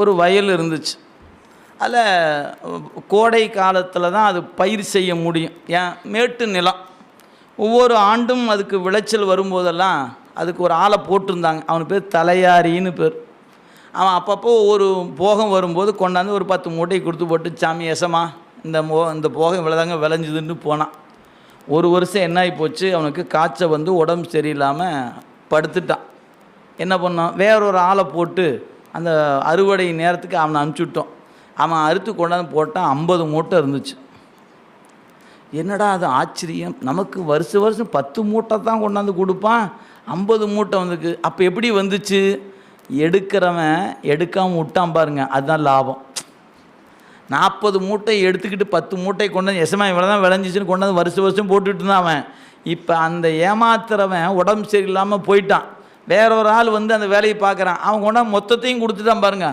ஒரு வயல் இருந்துச்சு. அதில் கோடை காலத்தில் தான் அது பயிர் செய்ய முடியும். ஏன் மேட்டு நிலம். ஒவ்வொரு ஆண்டும் அதுக்கு விளைச்சல் வரும்போதெல்லாம் அதுக்கு ஒரு ஆளை போட்டிருந்தாங்க. அவனுக்கு பேர் தலையாரின்னு பேர். அவன் அப்பப்போ ஒரு போகம் வரும்போது கொண்டாந்து ஒரு 10 மூட்டை கொடுத்து போட்டு, சாமி எசமா இந்த போகம் இவ்வளோதாங்க விளைஞ்சுதுன்னு போனான். ஒரு வருஷம் என்ன ஆகி போச்சு, அவனுக்கு காய்ச்சல் வந்து உடம்பு சரியில்லாமல் படுத்துட்டான். என்ன பண்ணோம், வேறொரு ஆளை போட்டு அந்த அறுவடை நேரத்துக்கு அவனை அனுப்பிச்சுட்டோம். அவன் அறுத்து கொண்டாந்து போட்டான். 50 மூட்டை இருந்துச்சு. என்னடா அது ஆச்சரியம், நமக்கு வருஷம் 10 மூட்டை தான் கொண்டாந்து கொடுப்பான், 50 மூட்டை வந்துருக்கு. அப்போ எப்படி வந்துச்சு, எடுக்கிறவன் எடுக்காமல் விட்டான் பாருங்க, அதுதான் லாபம். 40 மூட்டை எடுத்துக்கிட்டு 10 மூட்டை கொண்டாந்து எசமா இவ்வளோ தான் விளைஞ்சிச்சின்னு கொண்டாந்து வருஷம் போட்டுட்டு இருந்தான் அவன். இப்போ அந்த ஏமாத்துறவன் உடம்பு சரியில்லாமல் போயிட்டான். வேற ஒரு ஆள் வந்து அந்த வேலையை பார்க்குறான். அவன் கொண்டாந்து மொத்தத்தையும் கொடுத்துட்டான் பாருங்க.